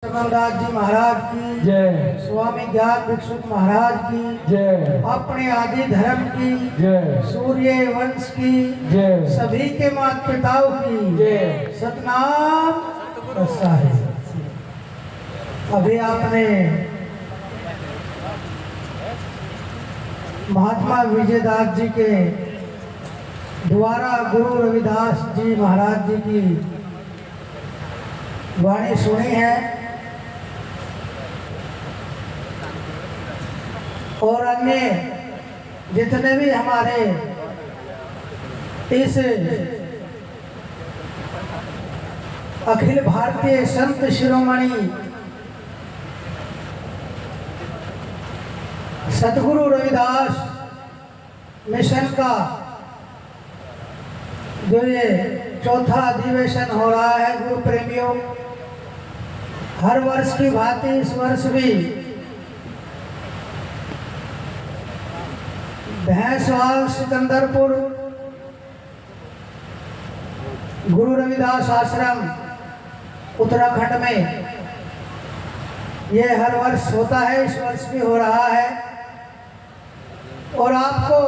समनदास जी महाराज की जय। स्वामी ज्ञान भिक्षुक महाराज की जय। अपने आदि धर्म की जय। सूर्य वंश की जय। सभी के माता पिताओं की जय। सतनाम ऐसा है। अभी आपने महात्मा विजयदास जी के द्वारा गुरु रविदास जी महाराज जी की वाणी सुनी है और अन्य जितने भी हमारे इस अखिल भारतीय संत शिरोमणि सतगुरु रविदास मिशन का जो ये चौथा अधिवेशन हो रहा है गुरु प्रेमियों, हर वर्ष की भांति इस वर्ष भी भैंसवाल सिकंदरपुर गुरु रविदास आश्रम उत्तराखंड में ये हर वर्ष होता है, इस वर्ष भी हो रहा है। और आपको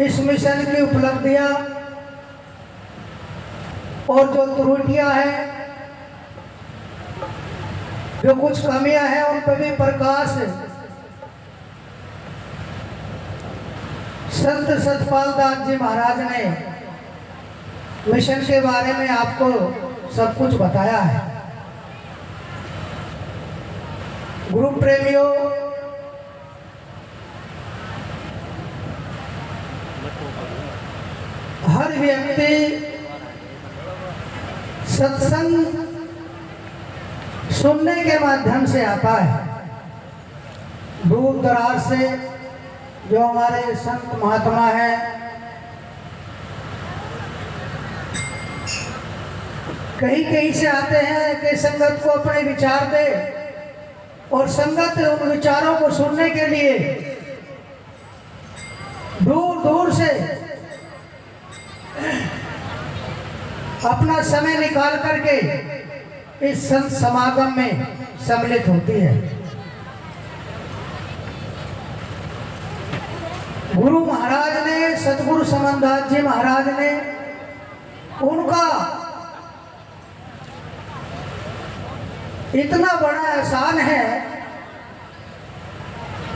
इस मिशन की उपलब्धियां और जो त्रुटियां हैं, जो कुछ कमियां हैं, उन पर भी प्रकाश संत सतपाल दास जी महाराज ने मिशन के बारे में आपको सब कुछ बताया है। गुरु प्रेमियों, हर व्यक्ति सत्संग सुनने के माध्यम से आता है। दूर दराज से जो हमारे संत महात्मा हैं, कहीं कहीं से आते हैं कि संगत को अपने विचार दे, और संगत उन विचारों को सुनने के लिए दूर दूर से अपना समय निकाल करके इस संत समागम में सम्मिलित होती है। गुरु महाराज ने, सतगुरु समनदास जी महाराज ने, उनका इतना बड़ा एहसान है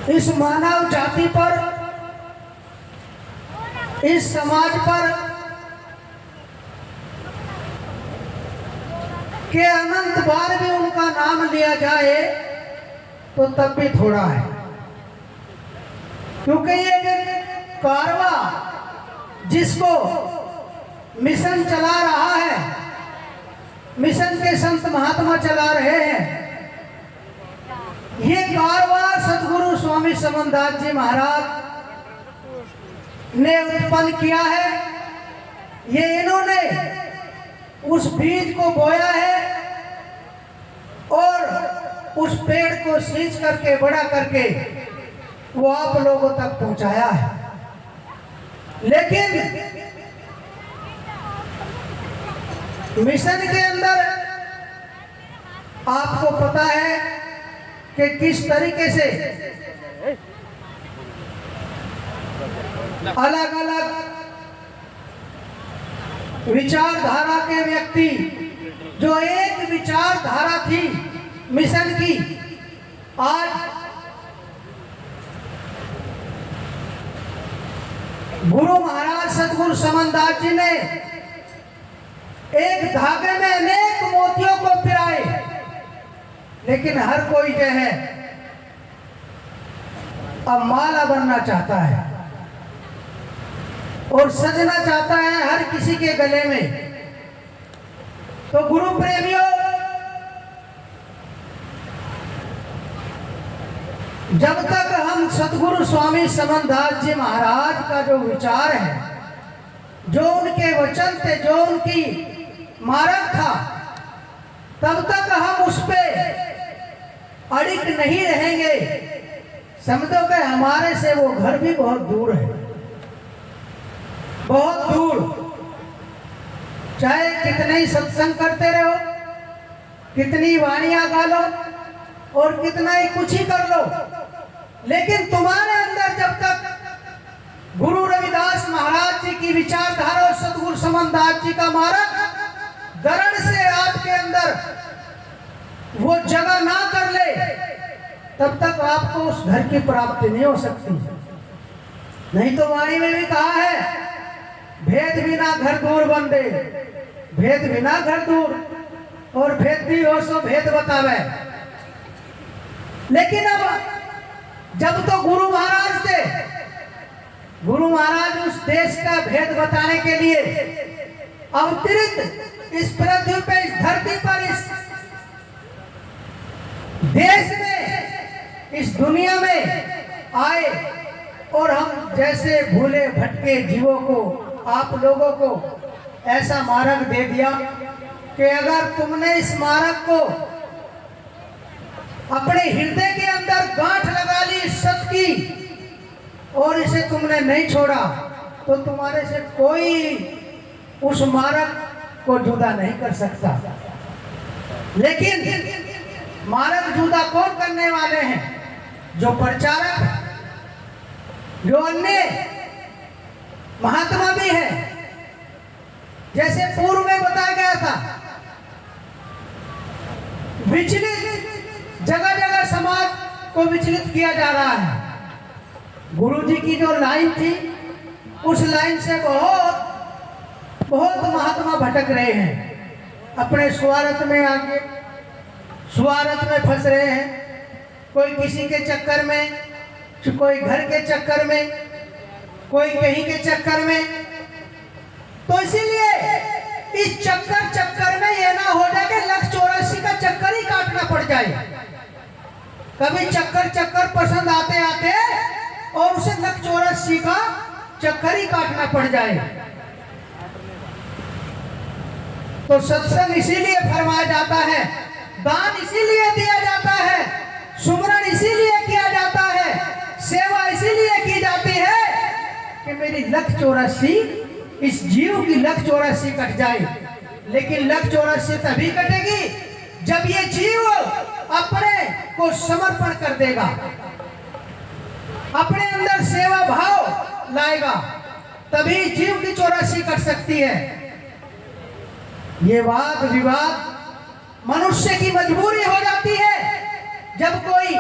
इस मानव जाति पर, इस समाज पर, कि अनंत बार भी उनका नाम लिया जाए तो तब भी थोड़ा है। क्योंकि ये कारवा जिसको मिशन चला रहा है, मिशन के संत महात्मा चला रहे हैं, ये कारवा सतगुरु स्वामी समनदास जी महाराज ने उत्पन्न किया है। ये इन्होंने उस बीज को बोया है और उस पेड़ को सींच करके बड़ा करके वो आप लोगों तक पहुंचाया है। लेकिन मिशन के अंदर आपको पता है कि किस तरीके से अलग अलग विचारधारा के व्यक्ति, जो एक विचारधारा थी मिशन की, आज गुरु महाराज सतगुरु समनदास जी ने एक धागे में अनेक मोतियों को पिराए, लेकिन हर कोई जो है अब माला बनना चाहता है और सजना चाहता है हर किसी के गले में। तो गुरु प्रेमियों, जब तक हम सतगुरु स्वामी समनदास जी महाराज का जो विचार है, जो उनके वचन थे, जो उनकी मार्ग था, तब तक हम उस पे अड़िग नहीं रहेंगे। समझो कि हमारे से वो घर भी बहुत दूर है, बहुत दूर। चाहे कितने ही सत्संग करते रहो, कितनी वाणियां गा लो और कितना ही कुछ ही कर लो, लेकिन तुम्हारे अंदर जब तक गुरु रविदास महाराज जी की विचारधारा और सतगुरु समनदास जी का मार्ग दृढ़ से आपके अंदर वो जगह ना कर ले, तब तक आपको उस घर की प्राप्ति नहीं हो सकती। नहीं तो वाणी में भी कहा है, भेद बिना घर दूर बंदे, भेद बिना घर दूर, और भेद भी हो सो भेद बतावे। लेकिन अब जब तो गुरु महाराज थे, गुरु महाराज उस देश का भेद बताने के लिए अवतरित इस पृथ्वी पे, इस धरती पर, इस देश में, इस दुनिया में आए, और हम जैसे भूले भटके जीवों को, आप लोगों को ऐसा मार्ग दे दिया कि अगर तुमने इस मार्ग को अपने हृदय के अंदर गांठ लगा ली सत्य की, और इसे तुमने नहीं छोड़ा, तो तुम्हारे से कोई उस मार्ग को जुदा नहीं कर सकता। लेकिन मार्ग जुदा कौन करने वाले हैं? जो प्रचारक, जो अन्य महात्मा भी है। जैसे पूर्व में बताया गया था, विचलित जगह जगह समाज को विचलित किया जा रहा है। गुरुजी की जो लाइन थी, उस लाइन से बहुत बहुत महात्मा भटक रहे हैं, अपने स्वार्थ में आगे, स्वार्थ में फंस रहे हैं। कोई किसी के चक्कर में, कोई घर के चक्कर में, कोई कहीं के चक्कर में। तो इसीलिए इस चक्कर में ये ना हो जाए कि लक्ष्य 84 का चक्कर ही काटना पड़ जाए। कभी चक्कर पसंद आते आते और उसे लक्ष्य 84 का चक्कर ही काटना पड़ जाए। तो सत्संग इसीलिए फरमाया जाता है, दान इसीलिए दिया जाता है, सुमरन इसीलिए किया जाता है, सेवा इसीलिए की जाती है कि मेरी लक्ष्य 84, इस जीव की लक्ष्य 84 कट जाए। लेकिन लक्ष्य 84 तभी कटेगी जब ये जीव अपने को समर्पण कर देगा, अपने अंदर सेवा भाव लाएगा, तभी जीव की 84 कट सकती है। ये वाद विवाद मनुष्य की मजबूरी हो जाती है। जब कोई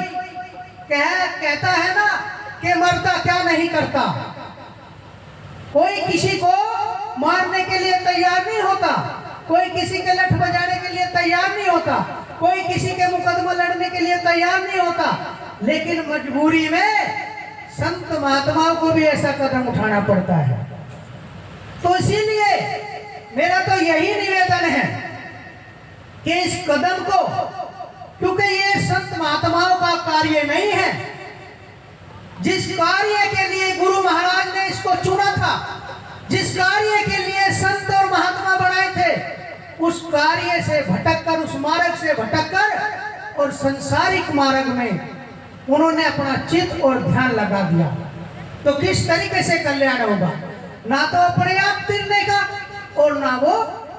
कहता है ना कि मरता क्या नहीं करता, कोई किसी को मारने के लिए तैयार नहीं होता, कोई किसी के लठ बजाने के लिए तैयार नहीं होता, कोई किसी के मुकदमा लड़ने के लिए तैयार नहीं होता, लेकिन मजबूरी में संत महात्माओं को भी ऐसा कदम उठाना पड़ता है। तो इसीलिए मेरा तो यही निवेदन है कि इस कदम को, क्योंकि ये संत महात्माओं का कार्य नहीं है, जिस कार्य के लिए गुरु महाराज ने इसको चुना था, जिस कार्य के लिए संत और महात्मा बनाए थे, उस कार्य से भटककर, उस मार्ग से भटककर और संसारिक मार्ग में उन्होंने अपना चित्त और ध्यान लगा दिया। तो किस तरीके से कल्याण होगा? ना तो अपने आप तिरने का, और ना वो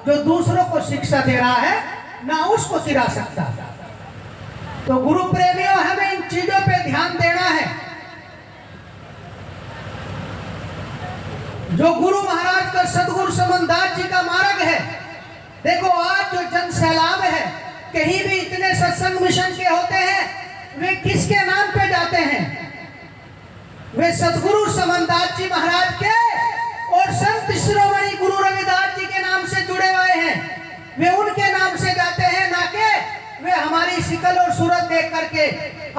जो दूसरों को शिक्षा दे रहा है, ना उसको तिरा सकता। तो गुरु प्रेमियों, हमें इन चीजों पे ध्यान देना है। जो गुरु महाराज का, सतगुरु समनदास जी का मार्ग है, देखो आज जो जन सैलाब है, कहीं भी इतने सत्संग मिशन के होते हैं, वे किसके नाम पे जाते हैं? वे सतगुरु समनदास जी महाराज के और संत शिरोमणि गुरु रविदास जी के नाम से जुड़े हुए हैं। वे उनके नाम से जाते हैं, ना कि वे हमारी शिकल और सूरत देख करके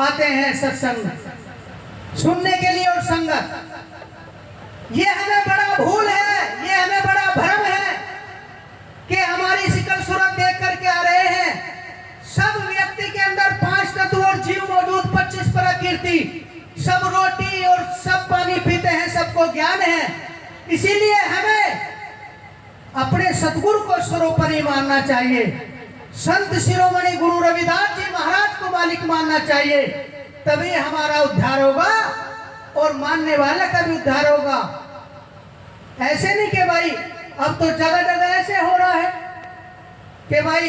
आते हैं सत्संग सुनने के लिए और संगत। ये हमें बड़ा भूल है, ये हमें बड़ा भ्रम है कि हमारी शिकल सूरत देख करके आ रहे हैं। सब व्यक्ति के अंदर 5 तत्व और जीव मौजूद, 25 प्रकृति, सब रोटी और सब पानी पीते हैं, सबको ज्ञान है। इसीलिए हमें अपने सतगुरु को सर्वोपरि मानना चाहिए, संत शिरोमणि गुरु रविदास जी महाराज को मालिक मानना चाहिए, तभी हमारा उद्धार होगा और मानने वाले का भी उद्धार होगा। ऐसे नहीं कि भाई अब तो जगह जगह ऐसे हो रहा है कि भाई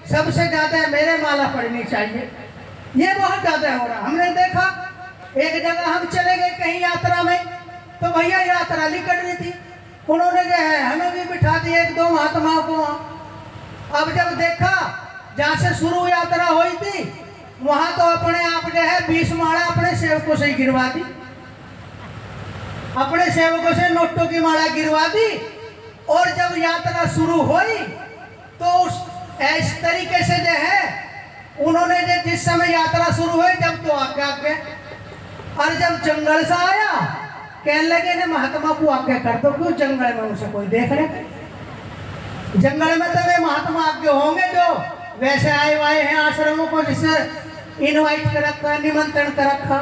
सबसे ज्यादा मेरे माला पड़नी चाहिए। ये बहुत ज्यादा हो रहा। हमने देखा एक जगह हम चले गए कहीं यात्रा में, तो भैया यात्रा निकल रही थी, उन्होंने जो है हमें भी बिठा दिया एक दो महात्माओं को वहाँ। अब जब देखा जहाँ से शुरू यात्रा हुई थी वहां तो अपने आप जो है 20 माला अपने सेवकों से गिरवा दी, अपने सेवकों से नोटों की माला गिरवा दी। और जब यात्रा शुरू हुई तो उस इस तरीके से जो है उन्होंने जो जिस समय यात्रा शुरू हुई जब तो आज्ञा आज्ञा, और जब जंगल से आया कहने लगे ने महात्मा को आज्ञा कर दो, क्यों जंगल में उसे कोई देख रहे, जंगल में तो वे महात्मा आज्ञा होंगे जो वैसे आए वाए हैं आश्रमों को, जिससे इनवाइट कर रखा, निमंत्रण कर रखा।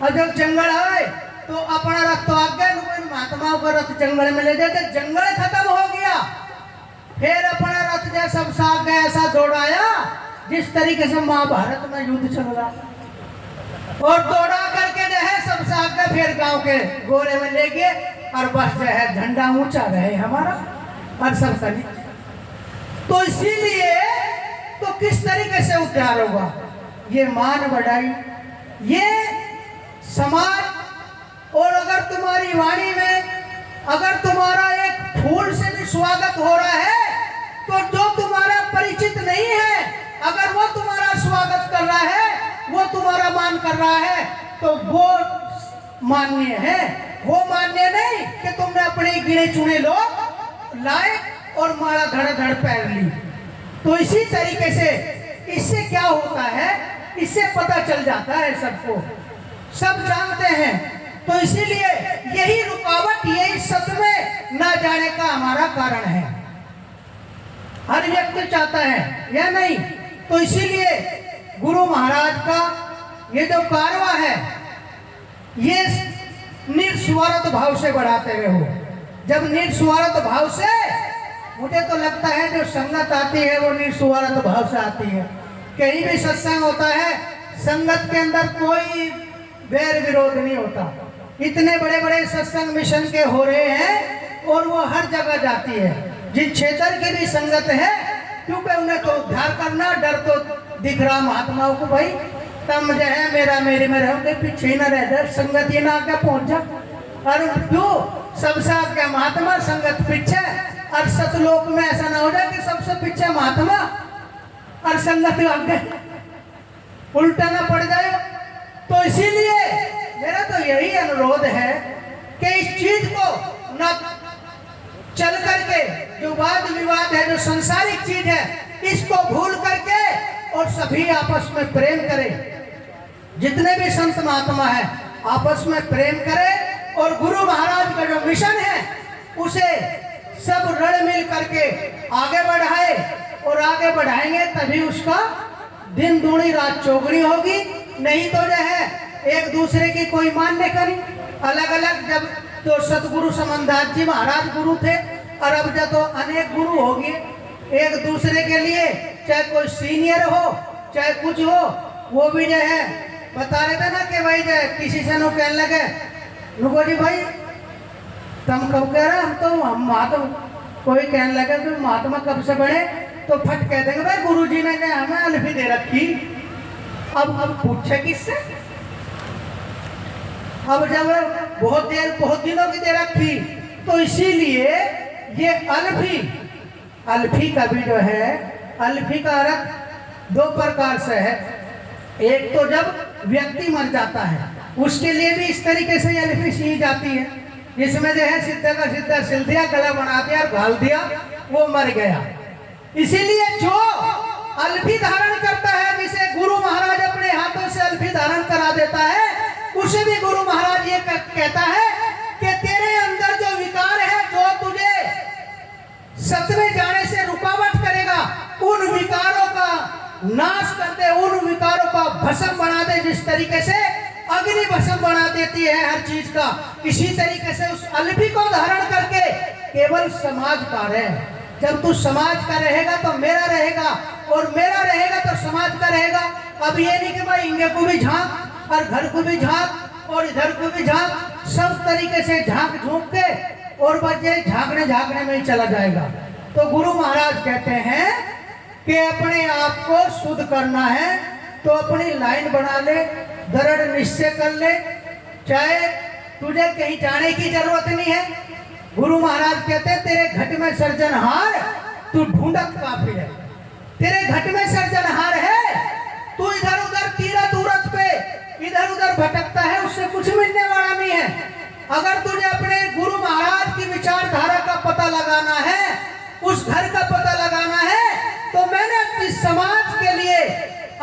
और जब जंगल आए तो अपना रथ तो आज्ञा, महात्माओं का रथ जंगल में ले जाते, जंगल खत्म हो गया, फिर अपना रथ जैसा सब साग गया ऐसा दौड़ाया जिस तरीके से महाभारत में युद्ध चल रहा, और दौड़ा करके जो है सब साग गए, फिर गांव के गोरे में ले गए और बस जो है झंडा ऊंचा रहे हमारा और सब करी। तो इसीलिए तो किस तरीके से उद्धार होगा, ये मान बढ़ाई, ये समाज। और अगर तुम्हारी वाणी में अगर तुम्हारा एक फूल से भी स्वागत हो रहा है तो जो तुम्हारा परिचित नहीं है अगर वो तुम्हारा स्वागत कर रहा है, वो तुम्हारा मान कर रहा है, तो वो मान्य है। वो मान्य नहीं कि तुमने अपने गिने चुने लोग लाए और माला धड़ धड़ पहन ली। तो इसी तरीके से इससे क्या होता है, इससे पता चल जाता है, सबको सब जानते हैं। तो इसीलिए यही रुकावट, यही सत्य में ना जाने का हमारा कारण है। हर व्यक्ति चाहता है या नहीं, तो इसीलिए गुरु महाराज का ये जो कारवा है ये निस्वार्थ भाव से बढ़ाते हुए हो। जब निस्वार्थ भाव से, मुझे तो लगता है जो संगत आती है वो निस्वार्थ भाव से आती है। कहीं भी सत्संग होता है संगत के अंदर कोई वैर विरोध नहीं होता। इतने बड़े बड़े सत्संग मिशन के हो रहे हैं और वो हर जगह जाती है, जिस क्षेत्र की भी संगत है, क्योंकि उन्हें तो उद्धार करना, डर तो दिख रहा महात्माओं को, भाई तम जो है मेरा मेरे में रहोगे, पीछे न रह जाए, संगत ही ना आके पहुंच जा। और क्यों सबसे आगे महात्मा, संगत पीछे, और सतलोक में ऐसा ना हो जाए कि सबसे पीछे महात्मा और संगत आगे उल्टा ना पड़ जाए। तो इसीलिए मेरा तो यही अनुरोध है कि इस चीज को न चल करके जो वाद विवाद है, जो संसारिक चीज है, इसको भूल करके और सभी आपस में प्रेम करें। जितने भी संत महात्मा है आपस में प्रेम करें और गुरु महाराज का जो मिशन है उसे सब रल मिल करके आगे बढ़ाए, और आगे बढ़ाएंगे तभी उसका दिन दूनी रात चौगुनी होगी। नहीं तो जो है एक दूसरे की कोई मान्य करी, अलग अलग। जब तो सतगुरु समनदास जी महाराज गुरु थे और अब जब तो अनेक गुरु हो गए, एक दूसरे के लिए, चाहे कोई सीनियर हो चाहे कुछ हो, वो भी जो है बता रहे थे ना कि भाई जो किसी से नो कहने लगे नुको जी भाई तुम कब कह रहे, हम महात्मा, कोई कहने लगे कि महात्मा कब से बने, तो फट कह देंगे भाई गुरुजी ने जो हमें अल्फी दे रखी। अब पूछे किससे, अब जब बहुत दिनों की दे रखी, तो इसीलिए ये अल्फी का भी जो है, अल्फी का अर्थ दो प्रकार से है। एक तो जब व्यक्ति मर जाता है उसके लिए भी इस तरीके से अल्फी सी जाती है, जिसमें जो है सिद्ध का सिद्ध सिल दिया, गला बना दिया, घाल दिया, वो मर गया। इसीलिए जो अल्फी धारण करता है, जिसे गुरु महाराज अपने हाथों से अल्फी धारण करा देता है, उसे भी गुरु महाराज ये कहता है कि तेरे अंदर जो विकार है, जो तुझे सत्य में जाने से रुकावट करेगा, उन विकारों का नाश कर दे, उन विकारों का भस्म बना दे। जिस तरीके से अग्नि भस्म बना देती है हर चीज का, इसी तरीके से उस अल्फी को धारण करके केवल समाज का रहे। जब तू समाज का रहेगा तो मेरा रहेगा, और मेरा रहेगा तो समाज का रहेगा। अब ये नहीं कि भाई इंगे को भी झांक और घर को भी झांक और इधर को भी झांक, सब तरीके से झांक झूक के और बच्चे झांकने में ही चला जाएगा। तो गुरु महाराज कहते हैं कि अपने आप को शुद्ध करना है तो अपनी लाइन बना ले, दृढ़ निश्चय कर ले, चाहे तुझे कहीं जाने की जरूरत नहीं है। गुरु महाराज कहते हैं तेरे घट में सर्जनहार, तू ढूंढत काफी है। तेरे घट में सर्जनहार है, तू इधर उधर तीरथ उरत पे इधर उधर भटकता है, उससे कुछ मिलने वाला नहीं है। अगर तुझे अपने गुरु महाराज की विचारधारा का पता लगाना है, उस घर का पता लगाना है, तो मैंने इस समाज के लिए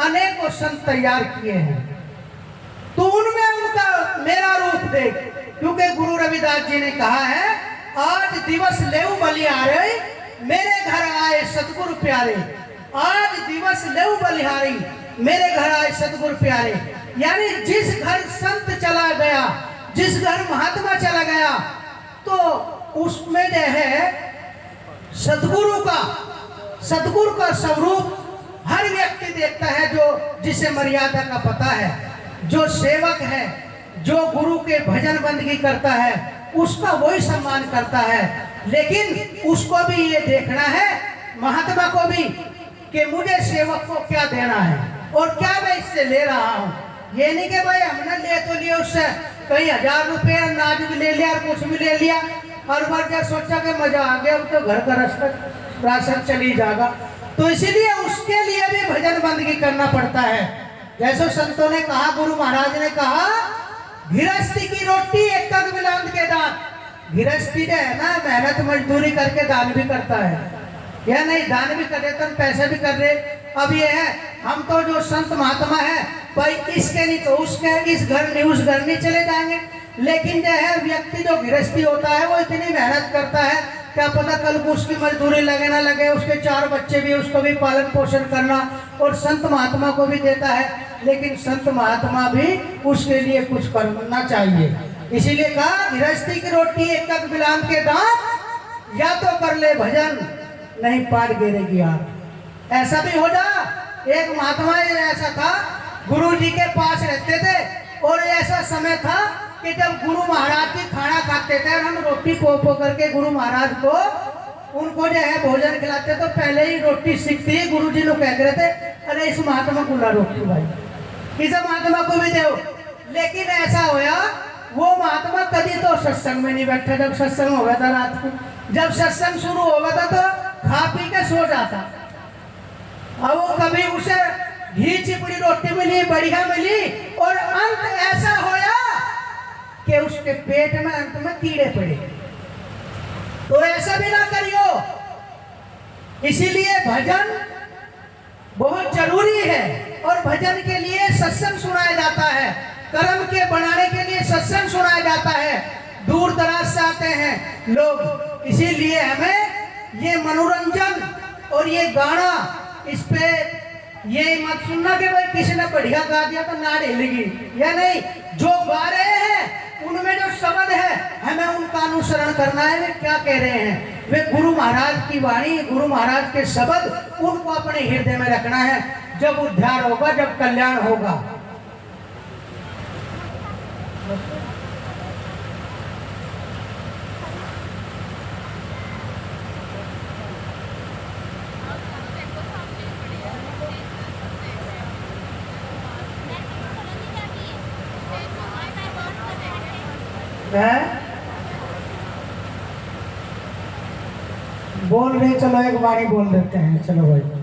अनेकों संत तैयार किए हैं। तो उनमें उनका मेरा रूप देख, क्योंकि गुरु रविदास जी ने कहा है आज दिवस लेऊ बलिहारे, मेरे घर आए सतगुरु प्यारे। आज दिवस लेऊ बलिहारी, मेरे घर आए सतगुरु प्यारे। यानी जिस घर संत चला गया, जिस घर महात्मा चला गया, तो उसमें जो है सतगुरु का स्वरूप हर व्यक्ति देखता है, जो जिसे मर्यादा का पता है, जो सेवक है, जो गुरु के भजन बंदगी करता है, उसका वही सम्मान करता है। लेकिन उसको भी ये देखना है, महात्मा को भी, कि मुझे सेवक को क्या देना है और क्या मैं इससे ले रहा हूँ। ये नहीं कि भाई हमने ले तो लिया उससे कई 1000 रुपये, अनाज भी ले लिया, कुछ भी ले लिया, और बार क्या सोचा कि मजा आ गया, अब तो घर का राशन चली जाएगा। तो इसीलिए उसके लिए भी भजन बंदगी करना पड़ता है। जैसे संतों ने कहा, गुरु महाराज ने कहा, गृहस्थी की रोटी एक कग बिलांद के दान। गृहस्थी जो है ना, मेहनत मजदूरी करके दान भी करता है, यह नहीं दान भी कर रहे तो पैसे भी कर रहे। अब ये है, हम तो जो संत महात्मा है भाई, इसके नहीं तो उसके, इस घर नहीं उस घर नहीं चले जाएंगे। लेकिन जो है व्यक्ति जो गृहस्थी होता है, वो इतनी मेहनत करता है, क्या पता कल को उसकी मजदूरी लगे ना लगे, उसके 4 बच्चे भी, उसको भी पालन पोषण करना, और संत महात्मा को भी देता है। लेकिन संत महात्मा भी उसके लिए कुछ करना चाहिए। इसीलिए कहा गृहस्थी की रोटी एक कग बिलान के दान, या तो कर ले भजन, नहीं पार गिरेगी आप। ऐसा भी हो जा। एक महात्मा ऐसा था, गुरु जी के पास रहते थे, और ऐसा समय था कि जब गुरु महाराज जी खाना खाते थे, और हम रोटी पो करके गुरु महाराज को उनको जो है भोजन खिलाते, तो पहले ही रोटी सीखती है। गुरु जी लोग कह रहे थे, अरे इस महात्मा को ला रोटी भाई, इस महात्मा को भी दो। लेकिन ऐसा होया, वो महात्मा कभी तो सत्संग में नहीं बैठा। जब सत्संग हो गया था रात को, जब सत्संग शुरू हो गया था, तो खा पी के सो जाता। अब वो कभी उसे घी चिपड़ी रोटी मिली, बढ़िया मिली, और अंत ऐसा होया कि उसके पेट में अंत में कीड़े पड़े। तो ऐसा भी ना करियो। इसीलिए भजन बहुत जरूरी है, और भजन के लिए सत्संग सुनाया जाता है, कर्म के बनाने के लिए सत्संग सुनाया जाता है। दूर दराज से आते हैं लोग, इसीलिए हमें ये मनोरंजन और ये गाना, इस पे ये मत सुनना कि भाई किसी ने बढ़िया गा दिया तो नाड़ हिलेगी, या नहीं। जो गा रहे हैं उनमें जो शब्द है, हमें उनका अनुसरण करना है। वे क्या कह रहे हैं, वे गुरु महाराज की वाणी, गुरु महाराज के शब्द, उनको अपने हृदय में रखना है। जब उद्धार होगा, जब कल्याण होगा। बोल रहे, चलो एक बारी बोल देते हैं, चलो भाई।